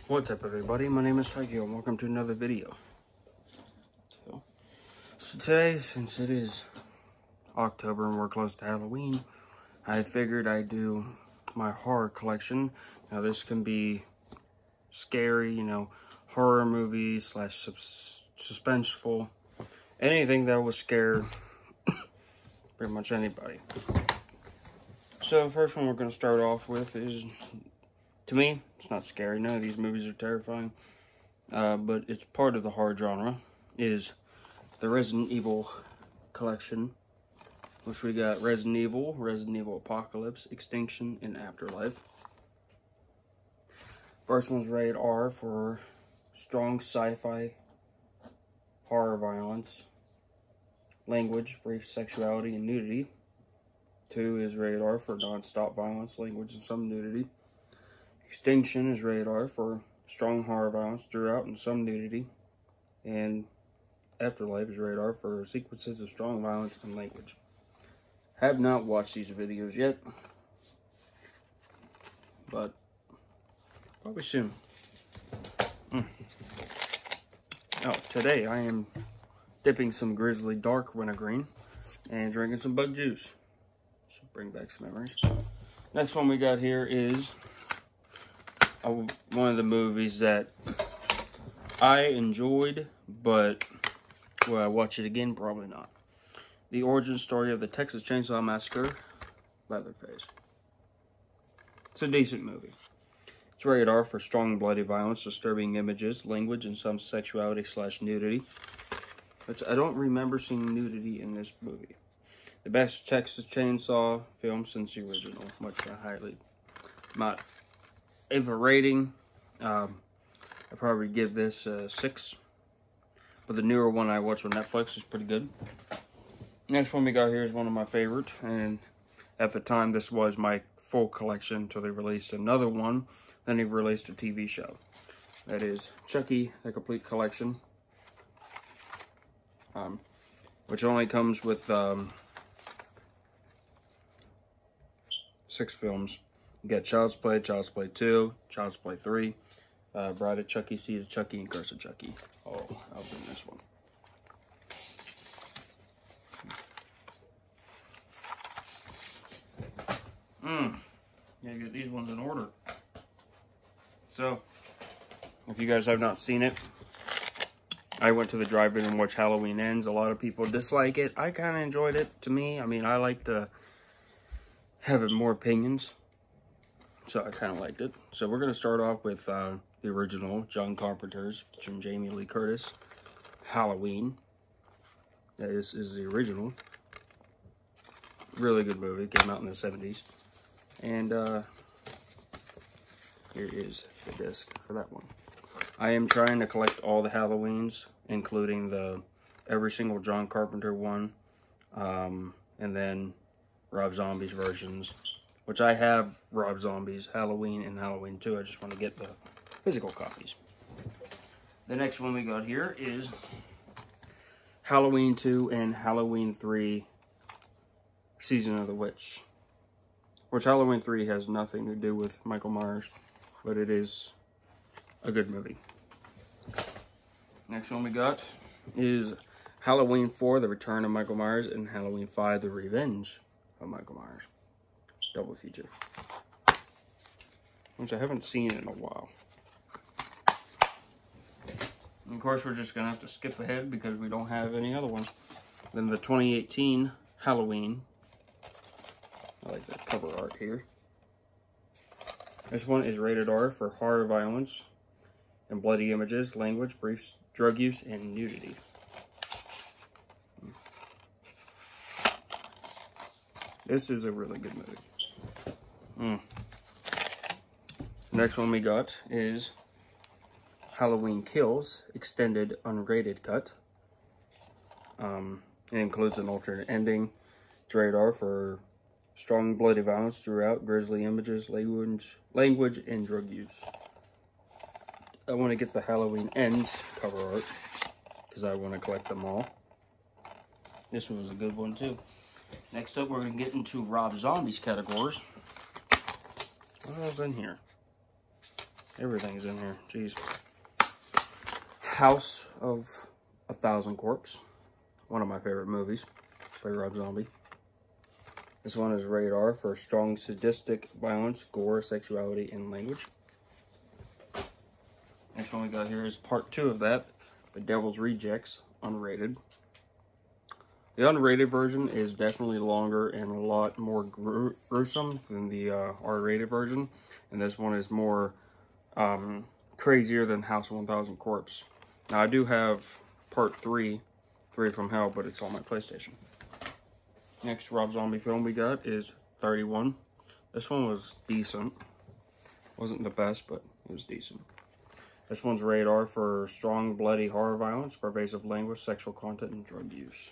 What's up, everybody? My name is Taikyo and welcome to another video. So today, since it is October and we're close to Halloween, I figured I'd do my horror collection. Now this can be scary, horror movies / suspenseful, anything that will scare pretty much anybody. So the first one we're going to start off with is, to me, it's not scary. None of these movies are terrifying, but it's part of the horror genre, is the Resident Evil collection, which we got Resident Evil Apocalypse, Extinction, and Afterlife. First one's rated R for strong sci-fi, horror violence, language, brief sexuality, and nudity. 2 is rated R for non-stop violence, language, and some nudity. Extinction is rated R for strong horror violence throughout and some nudity. And Afterlife is rated R for sequences of strong violence and language. Have not watched these videos yet, but probably soon. Oh, today I am dipping some Grizzly Dark Wintergreen and drinking some bug juice. Should bring back some memories. Next one we got here is one of the movies that I enjoyed, but will I watch it again? Probably not. The origin story of the Texas Chainsaw Massacre, Leatherface. It's a decent movie. It's rated R for strong bloody violence, disturbing images, language, and some sexuality / nudity. Which I don't remember seeing nudity in this movie. The best Texas Chainsaw film since the original, which I highly not. If a rating, I'd probably give this a 6. But the newer one I watched on Netflix is pretty good. Next one we got here is one of my favorite, and at the time this was my full collection until they released another one. Then they released a TV show. That is Chucky, the complete collection, which only comes with 6 films. You got Child's Play 2, Child's Play 3, Bride of Chucky, Seed of Chucky, and Curse of Chucky. Oh, I'll bring this one. Gotta get these ones in order. So, if you guys have not seen it, I went to the drive-in and watched Halloween Ends. A lot of people dislike it. I kind of enjoyed it. To me, I mean, I like to have more opinions. So I kind of liked it. So we're going to start off with the original, John Carpenter's, from Jamie Lee Curtis, Halloween. This is the original. Really good movie. Came out in the 70s. And here is the disc for that one. I am trying to collect all the Halloweens, including every single John Carpenter one, and then Rob Zombie's versions. Which I have Rob Zombie's Halloween and Halloween 2. I just want to get the physical copies. The next one we got here is Halloween 2 and Halloween 3 Season of the Witch. Which Halloween 3 has nothing to do with Michael Myers, but it is a good movie. Next one we got is Halloween 4, The Return of Michael Myers, and Halloween 5, The Revenge of Michael Myers. Double feature, which I haven't seen in a while. And of course, we're just gonna have to skip ahead because we don't have any other ones. Then the 2018 Halloween. I like that cover art here. This one is rated R for horror violence and bloody images, language, brief drug use, and nudity. This is a really good movie. Next one we got is Halloween Kills, extended unrated cut. It includes an alternate ending. It's rated R for strong bloody violence throughout, grisly images, language, and drug use. I want to get the Halloween Ends cover art because I want to collect them all. This one was a good one too. Next up, we're going to get into Rob Zombie's categories. What else in here? Everything's in here. Jeez. House of a Thousand Corpse. One of my favorite movies by Rob Zombie. This one is rated R for strong sadistic violence, gore, sexuality, and language. Next one we got here is part 2 of that, The Devil's Rejects, unrated. The unrated version is definitely longer and a lot more gruesome than the R-rated version. And this one is more crazier than House of 1000 Corpse. Now, I do have part 3, 3 from Hell, but it's on my PlayStation. Next Rob Zombie film we got is 31. This one was decent. Wasn't the best, but it was decent. This one's rated R for strong, bloody horror violence, pervasive language, sexual content, and drug use.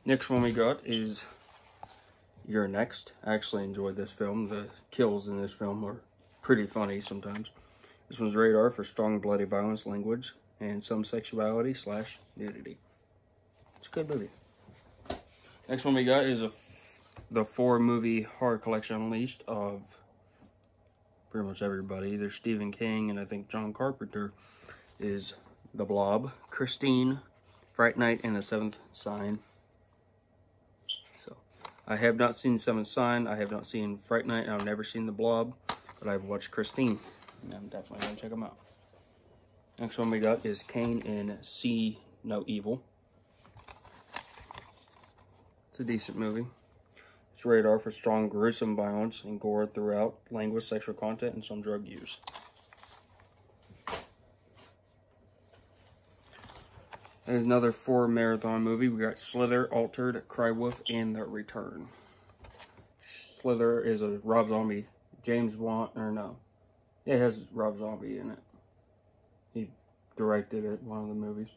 Next one we got is You're Next. I actually enjoyed this film. The kills in this film are pretty funny sometimes. This one's rated R for strong, bloody violence, language, and some sexuality / nudity. It's a good movie. Next one we got is the 4-movie horror collection unleashed of pretty much everybody. There's Stephen King, and I think John Carpenter is The Blob, Christine, Fright Night, and The Seventh Sign. I have not seen Seventh Sign, I have not seen Fright Night, and I've never seen The Blob, but I've watched Christine, and I'm definitely going to check them out. Next one we got is Kane and See No Evil. It's a decent movie. It's rated R for strong, gruesome violence and gore throughout, language, sexual content, and some drug use. And another 4 marathon movie. We got Slither, Altered, Cry Wolf, and The Return. Slither is a Rob Zombie, James Wan, or no. Yeah, it has Rob Zombie in it. He directed it, one of the movies.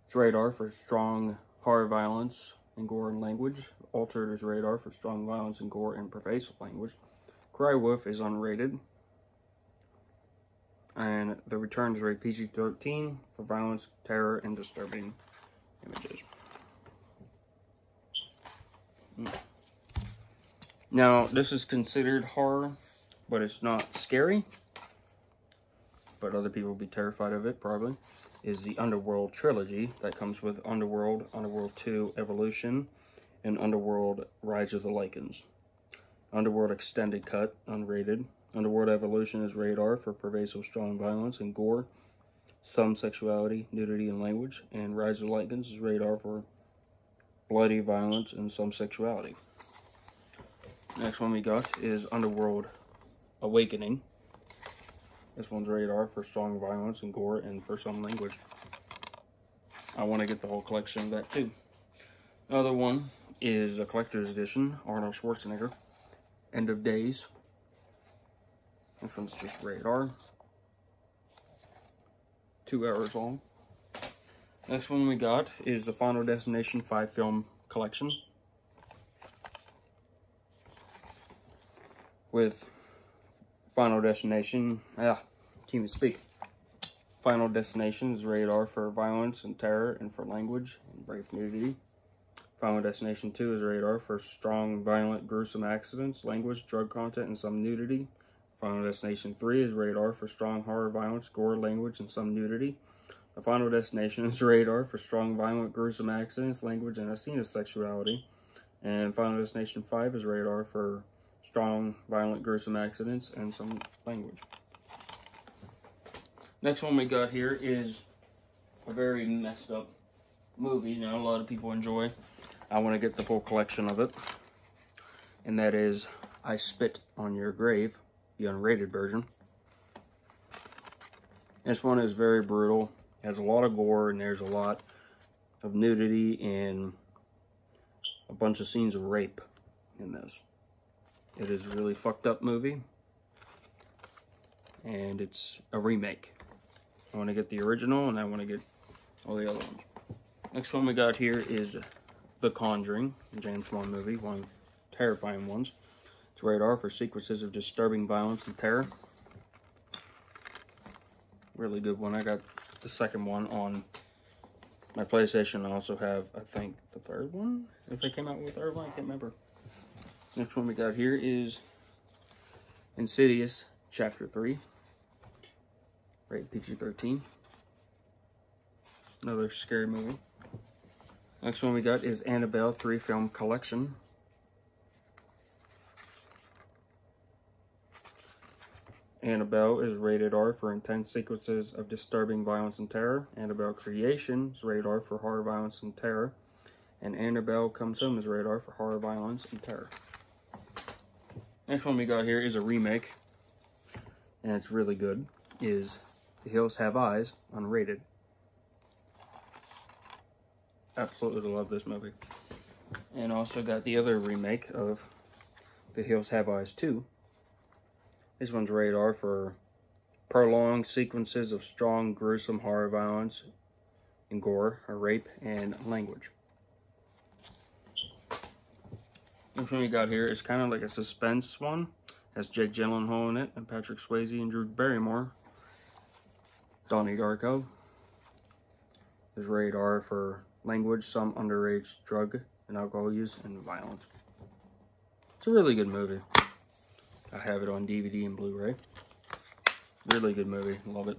It's rated R for strong horror violence and gore and language. Altered is rated R for strong violence and gore and pervasive language. Cry Wolf is unrated. And The Return is rated PG-13 for violence, terror, and disturbing images. Now, this is considered horror, but it's not scary. But other people will be terrified of it, probably. Is the Underworld trilogy that comes with Underworld, Underworld 2 Evolution, and Underworld Rise of the Lycans. Underworld Extended Cut, unrated. Underworld Evolution is rated R for pervasive strong violence and gore, some sexuality, nudity, and language. And Rise of the Lycans is rated R for bloody violence and some sexuality. Next one we got is Underworld Awakening. This one's rated R for strong violence and gore and for some language. I want to get the whole collection of that too. Another one is a collector's edition, Arnold Schwarzenegger, End of Days. This one's just rated R. 2 hours long. Next one we got is the Final Destination 5 film collection. With Final Destination, can't even speak. Final Destination is rated R for violence and terror and for language and brave nudity. Final Destination 2 is rated R for strong, violent, gruesome accidents, language, drug content, and some nudity. Final Destination 3 is rated R for strong horror, violence, gore, language, and some nudity. The Final Destination is rated R for strong, violent, gruesome accidents, language, and a scene of sexuality. And Final Destination 5 is rated R for strong, violent, gruesome accidents, and some language. Next one we got here is a very messed up movie. Now, a lot of people enjoy. I want to get the full collection of it. And that is I Spit on Your Grave, the unrated version. This one is very brutal. It has a lot of gore, and there's a lot of nudity and a bunch of scenes of rape in this. It is a really fucked up movie, and it's a remake. I want to get the original, and I want to get all the other ones. Next one we got here is The Conjuring, a James Wan movie, one of the terrifying ones. It's rated R for sequences of disturbing violence and terror. Really good one. I got the second one on my PlayStation. I also have, I think, the third one. If they came out with a third one, I can't remember. Next one we got here is Insidious Chapter 3. Rated PG-13. Another scary movie. Next one we got is Annabelle 3 Film Collection. Annabelle is rated R for intense sequences of disturbing violence and terror. Annabelle Creation is rated R for horror, violence, and terror. And Annabelle Comes Home is rated R for horror, violence, and terror. Next one we got here is a remake, and it's really good, is The Hills Have Eyes, unrated. Absolutely love this movie. And also got the other remake of The Hills Have Eyes 2. This one's rated R for prolonged sequences of strong, gruesome horror, violence, and gore, or rape, and language. Next one we got here is kind of like a suspense one. Has Jake Gyllenhaal in it, and Patrick Swayze and Drew Barrymore. Donnie Darko is rated R for language, some underage drug and alcohol use, and violence. It's a really good movie. I have it on DVD and Blu-ray. Really good movie. Love it.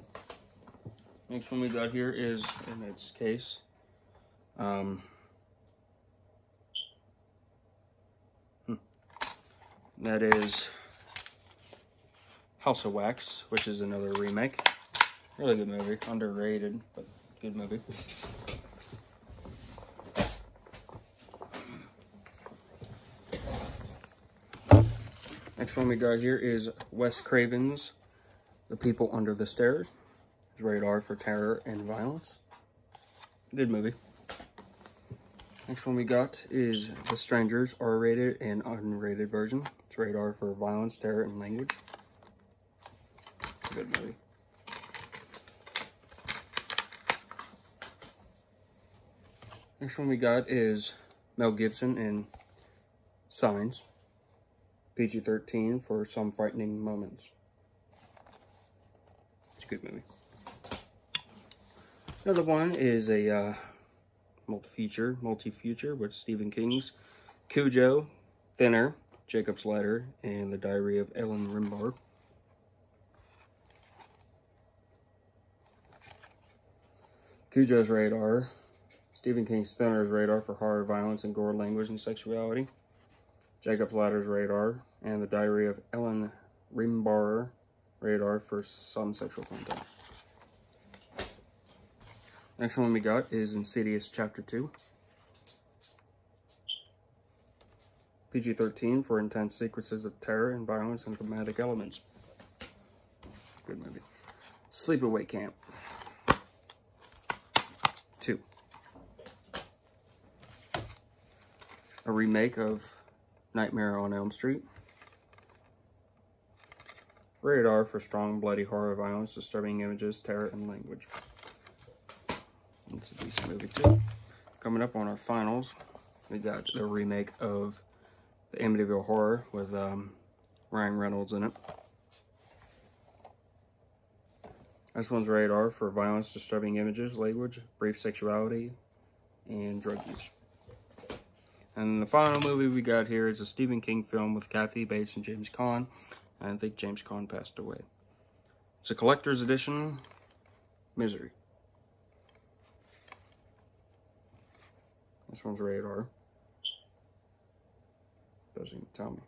Next one we got here is, in its case, that is House of Wax, which is another remake. Really good movie. Underrated, but good movie. Next one we got here is Wes Craven's The People Under the Stairs. It's rated R for terror and violence. Good movie. Next one we got is The Strangers, R-rated and unrated version. It's rated R for violence, terror, and language. Good movie. Next one we got is Mel Gibson in Signs. PG-13 for some frightening moments. It's a good movie. Another one is a multi-feature with Stephen King's Cujo, Thinner, Jacob's Ladder, and The Diary of Ellen Rimbaud. Cujo's rated R. Stephen King's Thinner is rated R for horror, violence, and gore, language, and sexuality. Jacob's Ladder is rated R, and The Diary of Ellen Rimbaud rated R for some sexual content. Next one we got is Insidious Chapter 2. PG-13 for intense sequences of terror and violence and dramatic elements. Good movie. Sleepaway Camp 2. A remake of Nightmare on Elm Street. Rated R for strong, bloody horror, violence, disturbing images, terror, and language. It's a decent movie too. Coming up on our finals, we got the remake of the Amityville Horror with Ryan Reynolds in it. This one's rated R for violence, disturbing images, language, brief sexuality, and drug use. And the final movie we got here is a Stephen King film with Kathy Bates and James Caan. I think James Caan passed away. It's a collector's edition, Misery. This one's rated R. Doesn't even tell me.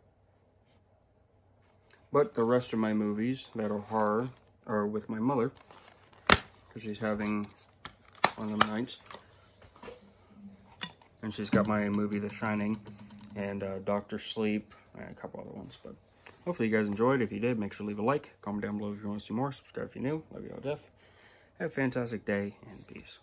But the rest of my movies that are horror are with my mother, because she's having one of them nights. And she's got my movie The Shining and Dr. Sleep and a couple other ones. But hopefully you guys enjoyed. If you did, make sure to leave a like. Comment down below if you want to see more. Subscribe if you're new. Love you all to death. Have a fantastic day and peace.